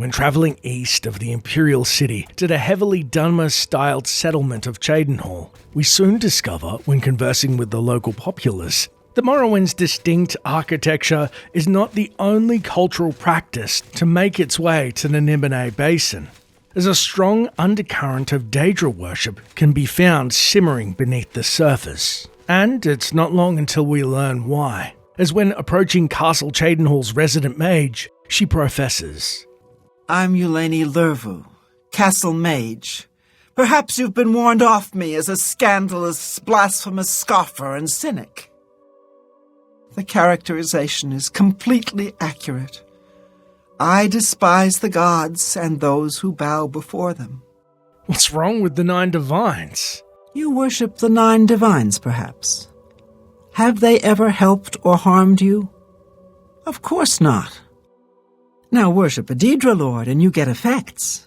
when travelling east of the Imperial City to the heavily Dunmer-styled settlement of Cheydinhal, we soon discover, when conversing with the local populace, that Morrowind's distinct architecture is not the only cultural practice to make its way to the Nibelheim Basin, as a strong undercurrent of Daedra worship can be found simmering beneath the surface. And it's not long until we learn why, as when approaching Castle Cheydinhal's resident mage, she professes, "I'm Eulaine Lervu, Castle Mage. Perhaps you've been warned off me as a scandalous, blasphemous scoffer and cynic." The characterization is completely accurate. I despise the gods and those who bow before them. What's wrong with the 9 divines? You worship the 9 divines, perhaps. Have they ever helped or harmed you? Of course not. Now worship a Daedra Lord and you get effects.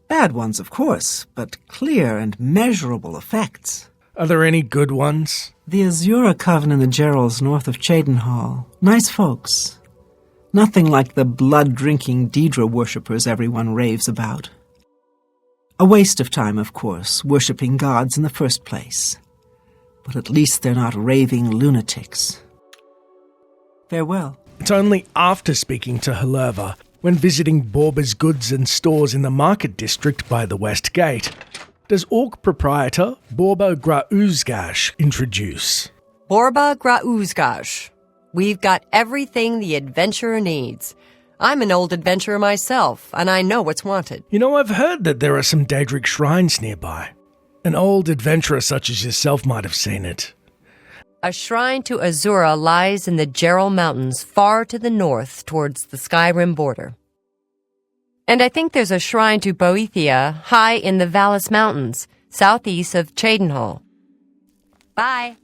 Bad ones, of course, but clear and measurable effects. Are there any good ones? The Azura coven in the Gerals north of Cheydinhal. Nice folks. Nothing like the blood-drinking Daedra worshippers everyone raves about. A waste of time, of course, worshipping gods in the first place. But at least they're not raving lunatics. Farewell. It's only after speaking to Hellerva, when visiting Borba's goods and stores in the market district by the West Gate, does Orc proprietor Borba Grauzgash introduce. Borba Grauzgash. We've got everything the adventurer needs. I'm an old adventurer myself, and I know what's wanted. You know, I've heard that there are some Daedric shrines nearby. An old adventurer such as yourself might have seen it. A shrine to Azura lies in the Geral Mountains far to the north towards the Skyrim border. And I think there's a shrine to Boethia high in the Vallis Mountains, southeast of Cheydinhal. Bye.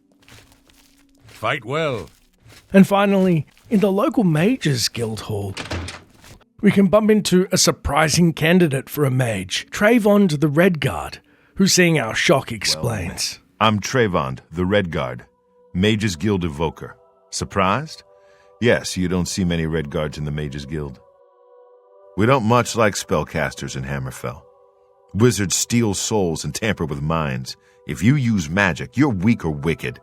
Fight well. And finally, in the local Mages Guild Hall, we can bump into a surprising candidate for a mage, Trayvond the Redguard, who, seeing our shock, explains. I'm Trayvond the Redguard, Mages Guild evoker. Surprised? Yes, you don't see many Redguards in the Mages Guild. We don't much like spellcasters in Hammerfell. Wizards steal souls and tamper with minds. If you use magic, you're weak or wicked.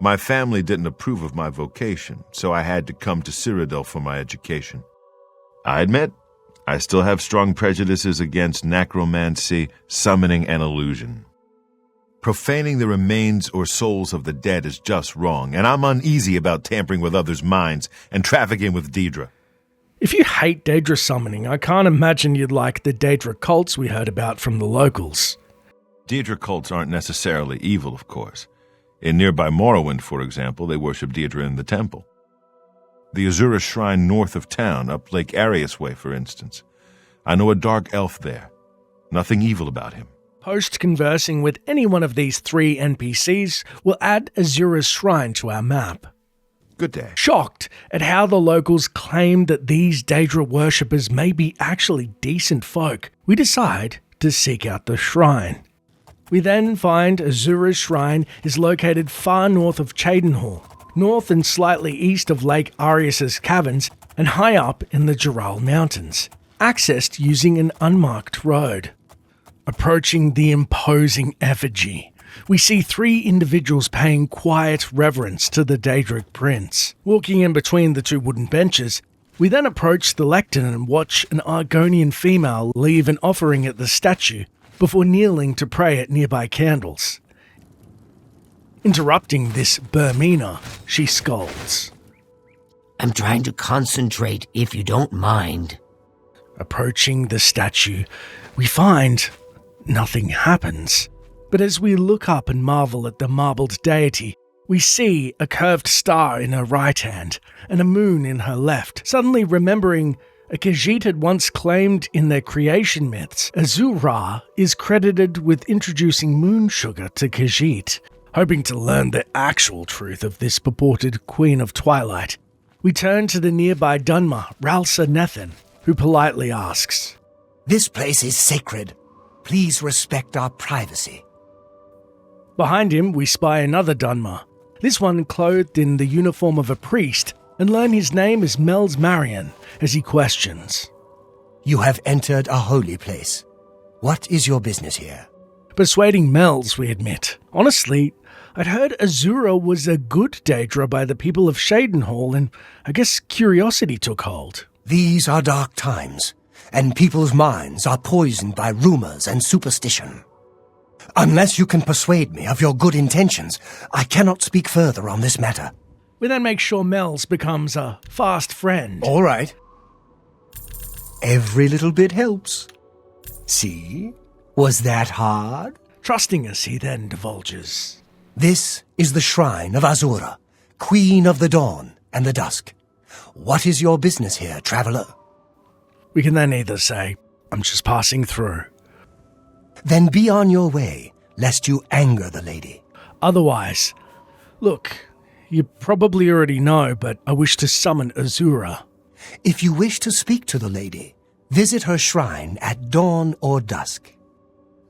My family didn't approve of my vocation, so I had to come to Cyrodiil for my education. I admit, I still have strong prejudices against necromancy, summoning, and illusion. Profaning the remains or souls of the dead is just wrong, and I'm uneasy about tampering with others' minds and trafficking with Daedra. If you hate Daedra summoning, I can't imagine you'd like the Daedra cults we heard about from the locals. Daedra cults aren't necessarily evil, of course. In nearby Morrowind, for example, they worship Daedra in the temple. The Azura shrine north of town, up Lake Arius Way, for instance. I know a dark elf there. Nothing evil about him. Post-conversing with any one of these 3 NPCs, we'll add Azura's shrine to our map. Good day. Shocked at how the locals claim that these Daedra worshippers may be actually decent folk, we decide to seek out the shrine. We then find Azura's shrine is located far north of Cheydinhal, north and slightly east of Lake Arius's caverns, and high up in the Geral Mountains, accessed using an unmarked road. Approaching the imposing effigy, we see 3 individuals paying quiet reverence to the Daedric prince. Walking in between the 2 wooden benches, we then approach the lectern and watch an Argonian female leave an offering at the statue before kneeling to pray at nearby candles. Interrupting this Burmina, she scolds. I'm trying to concentrate, if you don't mind. Approaching the statue, we find nothing happens. But as we look up and marvel at the marbled deity, we see a curved star in her right hand and a moon in her left. Suddenly remembering a Khajiit had once claimed in their creation myths, Azura is credited with introducing moon sugar to Khajiit. Hoping to learn the actual truth of this purported Queen of Twilight, we turn to the nearby Dunmer, Ralsa Nethan, who politely asks, "This place is sacred. Please respect our privacy." Behind him, we spy another Dunmer, this one clothed in the uniform of a priest, and learn his name is Mel's Marion as he questions. You have entered a holy place. What is your business here? Persuading Mel's, we admit. Honestly, I'd heard Azura was a good Daedra by the people of Shadenhall, and I guess curiosity took hold. These are dark times, and people's minds are poisoned by rumors and superstition. Unless you can persuade me of your good intentions, I cannot speak further on this matter. We then make sure Mel's becomes a fast friend. All right. Every little bit helps. See? Was that hard? Trusting us, he then divulges. This is the shrine of Azura, Queen of the Dawn and the Dusk. What is your business here, traveler? We can then either say, I'm just passing through. Then be on your way, lest you anger the lady. Otherwise, look, you probably already know, but I wish to summon Azura. If you wish to speak to the lady, visit her shrine at dawn or dusk.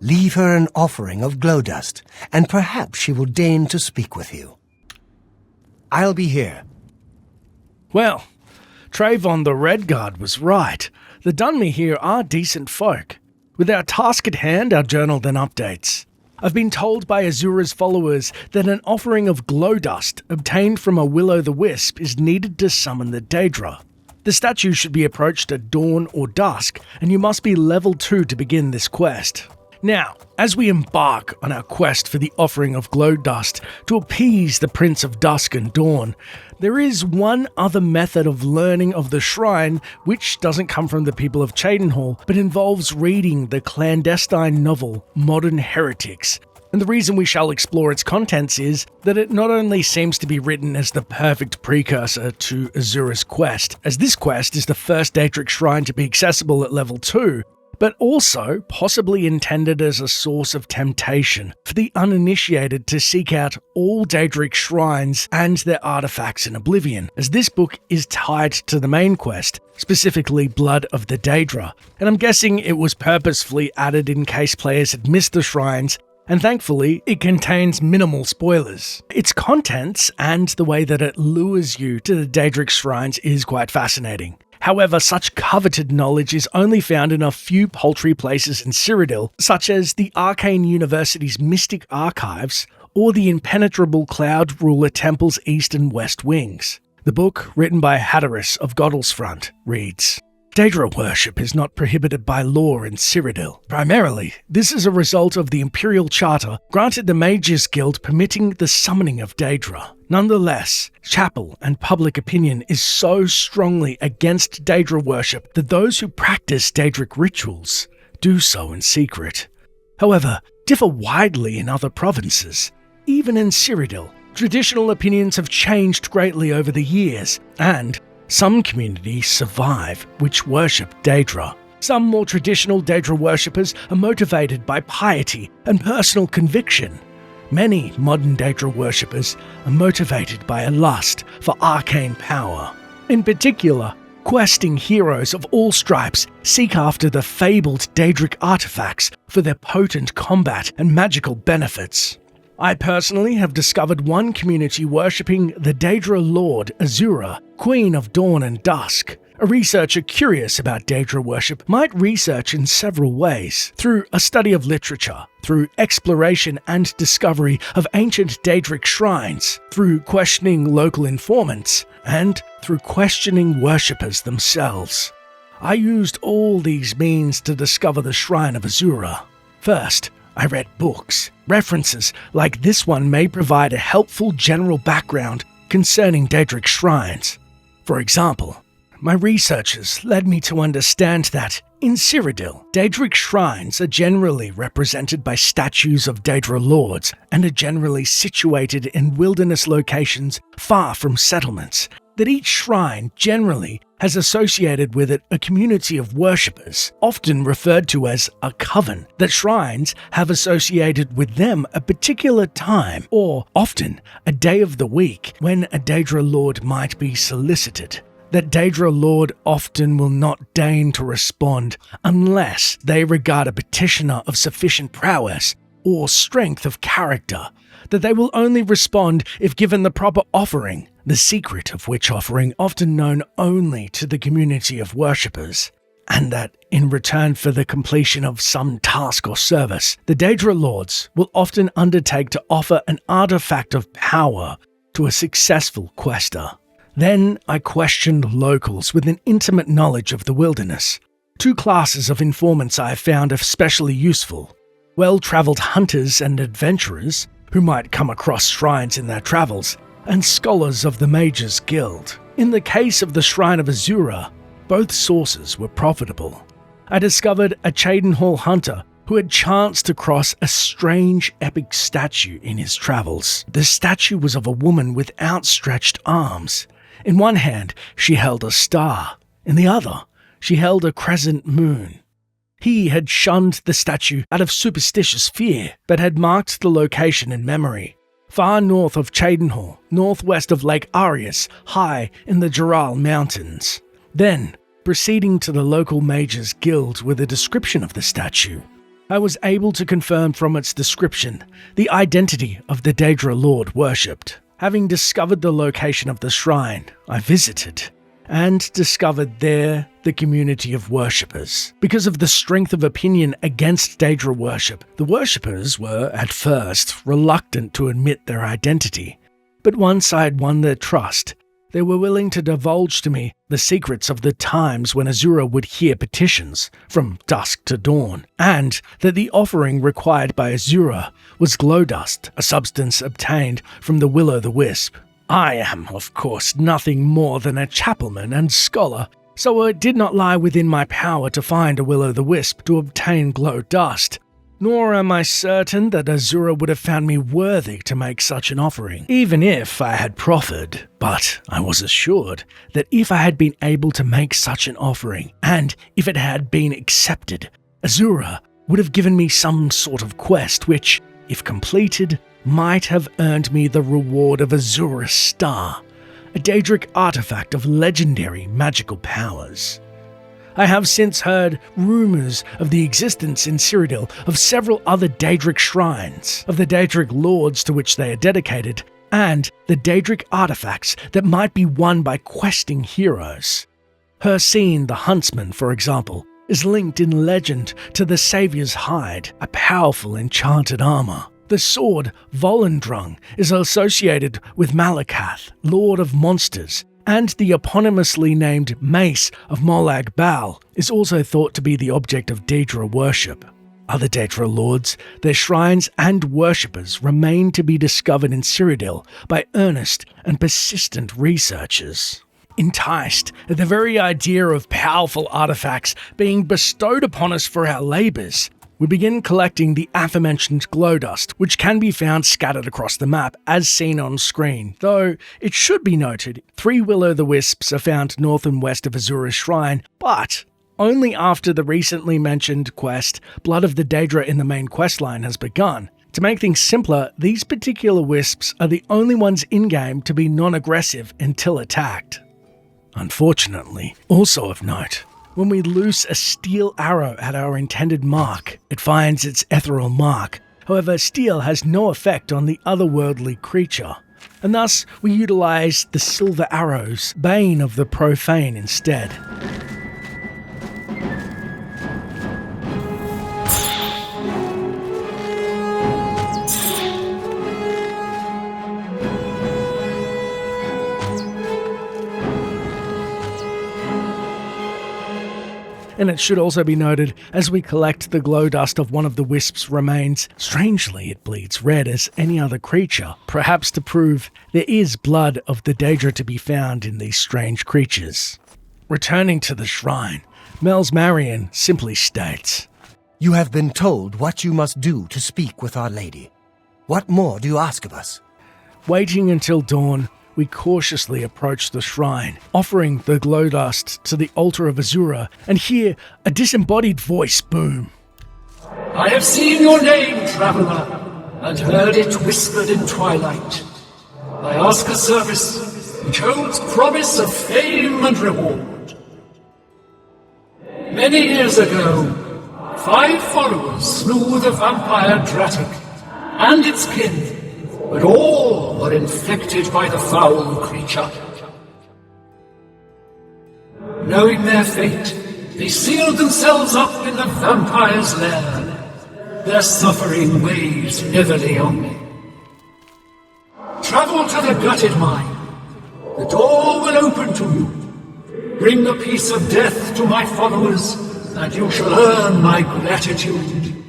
Leave her an offering of glow dust, and perhaps she will deign to speak with you. I'll be here. Well, Trayvon the Redguard was right. The Dunme here are decent folk. With our task at hand, our journal then updates. I've been told by Azura's followers that an offering of glow dust obtained from a will-o'-the-wisp is needed to summon the Daedra. The statue should be approached at dawn or dusk, and you must be level 2 to begin this quest. Now, as we embark on our quest for the offering of glow dust to appease the Prince of Dusk and Dawn, there is one other method of learning of the shrine which doesn't come from the people of Cheydinhall, but involves reading the clandestine novel Modern Heretics. And the reason we shall explore its contents is that it not only seems to be written as the perfect precursor to Azura's quest, as this quest is the first Daedric shrine to be accessible at level 2, but also possibly intended as a source of temptation for the uninitiated to seek out all Daedric shrines and their artifacts in Oblivion, as this book is tied to the main quest, specifically Blood of the Daedra, and I'm guessing it was purposefully added in case players had missed the shrines, and thankfully it contains minimal spoilers. Its contents and the way that it lures you to the Daedric shrines is quite fascinating. However, such coveted knowledge is only found in a few paltry places in Cyrodiil, such as the Arcane University's Mystic Archives or the impenetrable Cloud Ruler Temple's East and West Wings. The book, written by Hatteras of Godlesfront, reads, Daedra worship is not prohibited by law in Cyrodiil. Primarily, this is a result of the Imperial Charter granted the Mages Guild permitting the summoning of Daedra. Nonetheless, chapel and public opinion is so strongly against Daedra worship that those who practice Daedric rituals do so in secret. However, differ widely in other provinces. Even in Cyrodiil, traditional opinions have changed greatly over the years, and some communities survive which worship Daedra. Some more traditional Daedra worshippers are motivated by piety and personal conviction. Many modern Daedra worshippers are motivated by a lust for arcane power. In particular, questing heroes of all stripes seek after the fabled Daedric artifacts for their potent combat and magical benefits. I personally have discovered one community worshipping the Daedra Lord Azura, Queen of Dawn and Dusk. A researcher curious about Daedra worship might research in several ways: through a study of literature, through exploration and discovery of ancient Daedric shrines, through questioning local informants, and through questioning worshippers themselves. I used all these means to discover the Shrine of Azura. First, I read books. References like this one may provide a helpful general background concerning Daedric shrines. For example, my researches led me to understand that, in Cyrodiil, Daedric shrines are generally represented by statues of Daedra lords and are generally situated in wilderness locations far from settlements, that each shrine generally has associated with it a community of worshippers, often referred to as a coven, that shrines have associated with them a particular time, or often a day of the week, when a Daedra lord might be solicited. That Daedra lord often will not deign to respond unless they regard a petitioner of sufficient prowess or strength of character, that they will only respond if given the proper offering, the secret of which offering often known only to the community of worshippers. and that in return for the completion of some task or service, the Daedra Lords will often undertake to offer an artifact of power to a successful quester. Then I questioned locals with an intimate knowledge of the wilderness. Two classes of informants I have found especially useful: well-travelled hunters and adventurers who might come across shrines in their travels, and scholars of the Mages Guild. In the case of the Shrine of Azura, both sources were profitable. I discovered a Cheydinhal hunter who had chanced to cross a strange epic statue in his travels. The statue was of a woman with outstretched arms. In one hand, she held a star. In the other, she held a crescent moon. He had shunned the statue out of superstitious fear, but had marked the location in memory. Far north of Cheydinhal, northwest of Lake Arius, high in the Jural Mountains. Then, proceeding to the local Mages Guild with a description of the statue, I was able to confirm from its description the identity of the Daedra Lord worshipped. Having discovered the location of the shrine, I visited and discovered there the community of worshippers. Because of the strength of opinion against Daedra worship, the worshippers were, at first, reluctant to admit their identity. But once I had won their trust, they were willing to divulge to me the secrets of the times when Azura would hear petitions from dusk to dawn, and that the offering required by Azura was glow dust, a substance obtained from the will-o'-the-wisp. I am, of course, nothing more than a chapelman and scholar, so it did not lie within my power to find a will-o'-the-wisp to obtain glow dust, nor am I certain that Azura would have found me worthy to make such an offering, even if I had proffered. But I was assured that if I had been able to make such an offering, and if it had been accepted, Azura would have given me some sort of quest which, if completed, might have earned me the reward of Azura's Star, a Daedric artifact of legendary magical powers. I have since heard rumors of the existence in Cyrodiil of several other Daedric shrines, of the Daedric lords to which they are dedicated, and the Daedric artifacts that might be won by questing heroes. Hircine the Huntsman, for example, is linked in legend to the Saviour's Hide, a powerful enchanted armor. The sword Volendrung is associated with Malakath, Lord of Monsters, and the eponymously named Mace of Molag Bal is also thought to be the object of Daedra worship. Other Daedra lords, their shrines and worshippers remain to be discovered in Cyrodiil by earnest and persistent researchers. Enticed at the very idea of powerful artifacts being bestowed upon us for our labours, we begin collecting the aforementioned glow dust, which can be found scattered across the map as seen on screen, though it should be noted 3 will-o'-the-wisps are found north and west of Azura's shrine, but only after the recently mentioned quest, Blood of the Daedra in the main questline has begun. To make things simpler, these particular wisps are the only ones in-game to be non-aggressive until attacked. Unfortunately, also of note, when we loose a steel arrow at our intended mark, it finds its ethereal mark. However, steel has no effect on the otherworldly creature, and thus we utilize the silver arrows, bane of the profane, instead. And it should also be noted, as we collect the glow dust of one of the wisp's remains, strangely it bleeds red as any other creature, perhaps to prove there is blood of the Daedra to be found in these strange creatures. Returning to the shrine, Mel's Marion simply states, You have been told what you must do to speak with Our Lady. What more do you ask of us? Waiting until dawn, we cautiously approach the shrine, offering the glow dust to the altar of Azura, and hear a disembodied voice boom. I have seen your name, traveler, and heard it whispered in twilight. I ask a service which holds promise of fame and reward. Many years ago, 5 followers slew the vampire Daedric and its kin, but all were infected by the foul creature. Knowing their fate, They sealed themselves up in the vampire's lair. Their suffering weighs heavily on me. Travel to the gutted mine. The door will open to you. Bring the piece of death to my followers, and you shall earn my gratitude.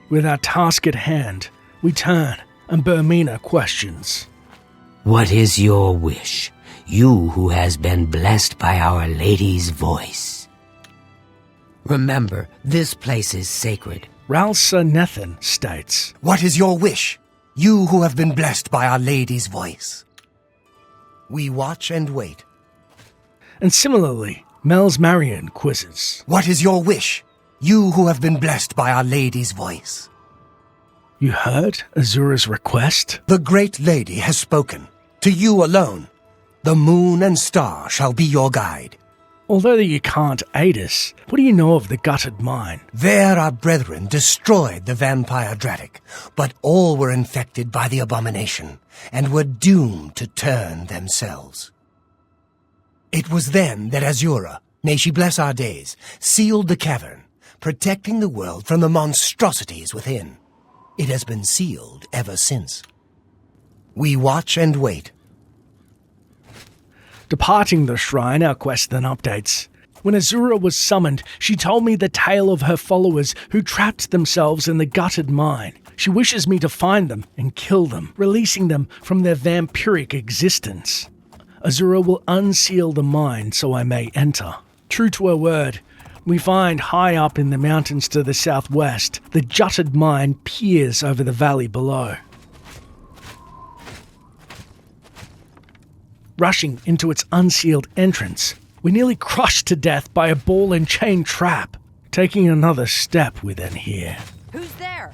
With our task at hand, we turn and Burmina questions. What is your wish, you who has been blessed by Our Lady's voice? Remember, this place is sacred. Ralsa Nethan states, What is your wish, you who have been blessed by Our Lady's voice? We watch and wait. And similarly, Mel's Marion quizzes. What is your wish, you who have been blessed by Our Lady's voice? You heard Azura's request? The great lady has spoken. To you alone. The moon and star shall be your guide. Although you can't aid us, what do you know of the gutted mine? There our brethren destroyed the vampire Daedric, but all were infected by the abomination, and were doomed to turn themselves. It was then that Azura, may she bless our days, sealed the cavern, protecting the world from the monstrosities within. It has been sealed ever since. We watch and wait. Departing the shrine, our quest then updates. When Azura was summoned, she told me the tale of her followers who trapped themselves in the gutted mine. She wishes me to find them and kill them, releasing them from their vampiric existence. Azura will unseal the mine so I may enter. True to her word, we find high up in the mountains to the southwest, the jutted mine peers over the valley below. Rushing into its unsealed entrance, we're nearly crushed to death by a ball and chain trap. Taking another step, we then hear. Who's there?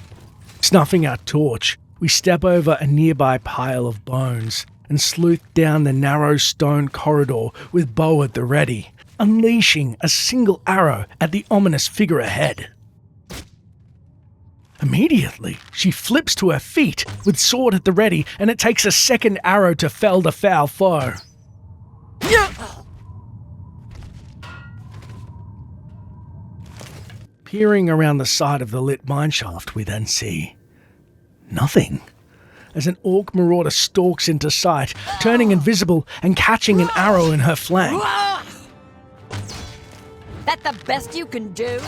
Snuffing our torch, we step over a nearby pile of bones and sleuth down the narrow stone corridor with bow at the ready, unleashing a single arrow at the ominous figure ahead. Immediately, she flips to her feet with sword at the ready, and it takes a second arrow to fell the foul foe. Peering around the side of the lit mineshaft, we then see nothing. As an orc marauder stalks into sight, turning invisible and catching an arrow in her flank. That the best you can do?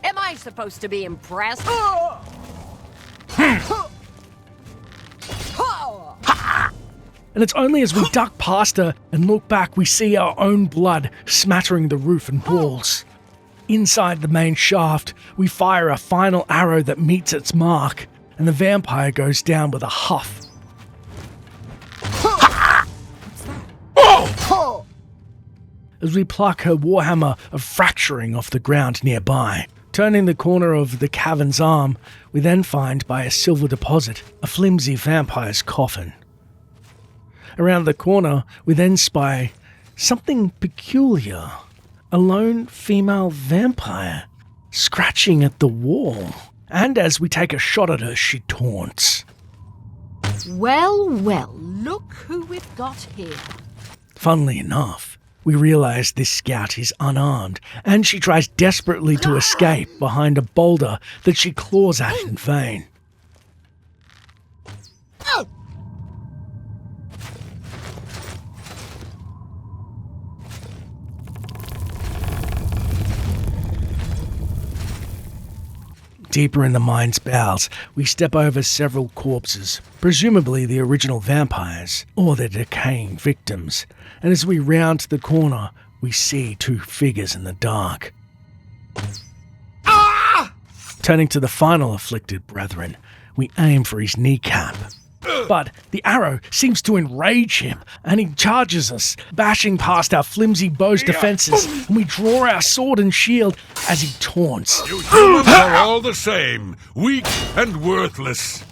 Am I supposed to be impressed? And it's only as we duck past her and look back we see our own blood smattering the roof and walls. Inside the main shaft, we fire a final arrow that meets its mark, and the vampire goes down with a huff. As we pluck her warhammer of fracturing off the ground nearby. Turning the corner of the cavern's arm, we then find by a silver deposit a flimsy vampire's coffin. Around the corner, we then spy something peculiar. A lone female vampire scratching at the wall. And as we take a shot at her, she taunts. Well, well, look who we've got here. Funnily enough, we realize this scout is unarmed, and she tries desperately to escape behind a boulder that she claws at in vain. Deeper in the mine's bowels, we step over several corpses, presumably the original vampires, or their decaying victims, and as we round the corner, we see two figures in the dark. Turning to the final afflicted brethren, we aim for his kneecap. But the arrow seems to enrage him, and he charges us, bashing past our flimsy bow's defenses, and we draw our sword and shield as he taunts. You humans are all the same, weak and worthless.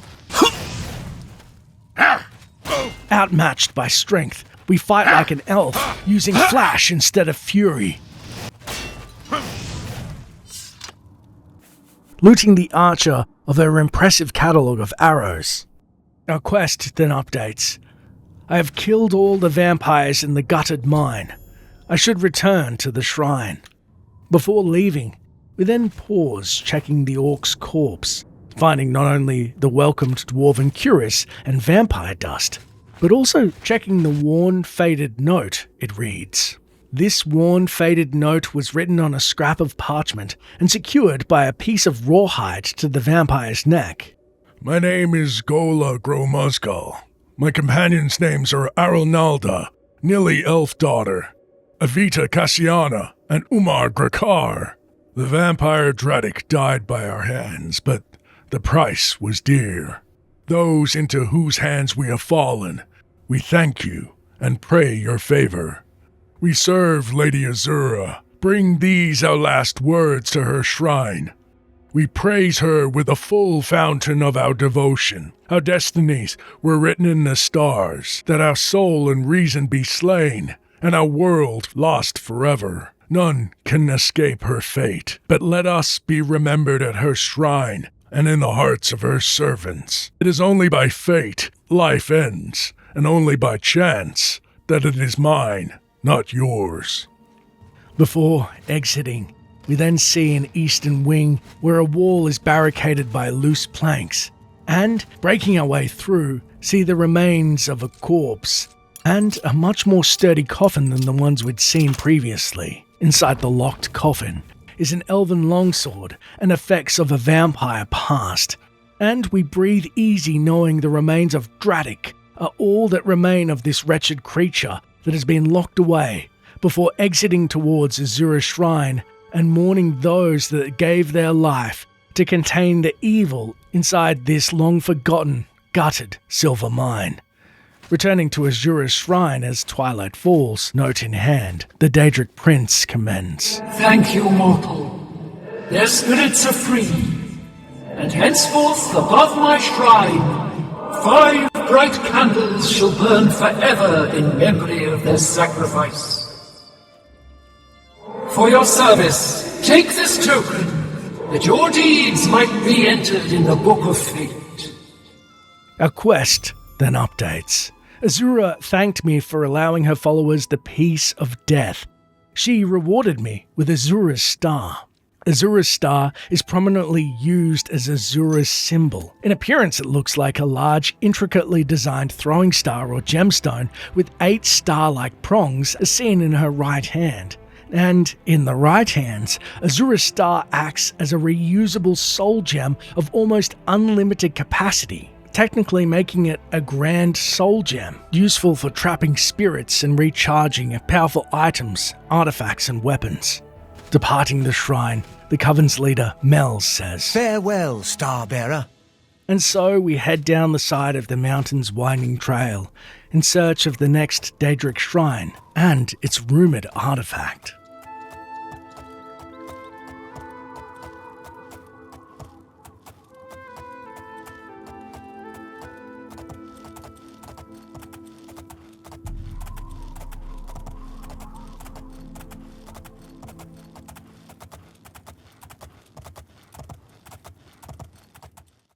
Outmatched by strength, we fight like an elf, using flash instead of fury. Looting the archer of her impressive catalogue of arrows. Our quest then updates. I have killed all the vampires in the gutted mine. I should return to the shrine. Before leaving, we then pause checking the orc's corpse, finding not only the welcomed dwarven cuirass and vampire dust, but also checking the worn, faded note it reads. This worn, faded note was written on a scrap of parchment and secured by a piece of rawhide to the vampire's neck. My name is Gola Gromuzgal. My companions' names are Aralnalda, Nili Elfdaughter, Avita Cassiana, and Umar Grakar. The vampire Daedric died by our hands, but the price was dear. Those into whose hands we have fallen, we thank you and pray your favor. We serve Lady Azura. Bring these our last words to her shrine. We praise her with a full fountain of our devotion. Our destinies were written in the stars, that our soul and reason be slain, and our world lost forever. None can escape her fate, but let us be remembered at her shrine and in the hearts of her servants. It is only by fate life ends, and only by chance that it is mine, not yours. Before exiting, we then see an eastern wing where a wall is barricaded by loose planks, and, breaking our way through, see the remains of a corpse and a much more sturdy coffin than the ones we'd seen previously. Inside the locked coffin is an elven longsword and effects of a vampire past, and we breathe easy knowing the remains of Daedric are all that remain of this wretched creature that has been locked away, before exiting towards Azura's shrine and mourning those that gave their life to contain the evil inside this long-forgotten, gutted silver mine. Returning to Azura's shrine as twilight falls, note in hand, the Daedric prince commends. Thank you, mortal. Their spirits are free, and henceforth above my shrine 5 bright candles shall burn forever in memory of their sacrifice. For your service, take this token, that your deeds might be entered in the Book of Fate. Our quest then updates. Azura thanked me for allowing her followers the peace of death. She rewarded me with Azura's star. Azura's star is prominently used as Azura's symbol. In appearance, it looks like a large, intricately designed throwing star or gemstone with 8 star-like prongs as seen in her right hand. And in the right hands, Azura's star acts as a reusable soul gem of almost unlimited capacity, technically making it a grand soul gem, useful for trapping spirits and recharging powerful items, artifacts, and weapons. Departing the shrine, the Coven's leader, Mel, says, Farewell, Starbearer. And so we head down the side of the mountain's winding trail in search of the next Daedric shrine and its rumoured artifact.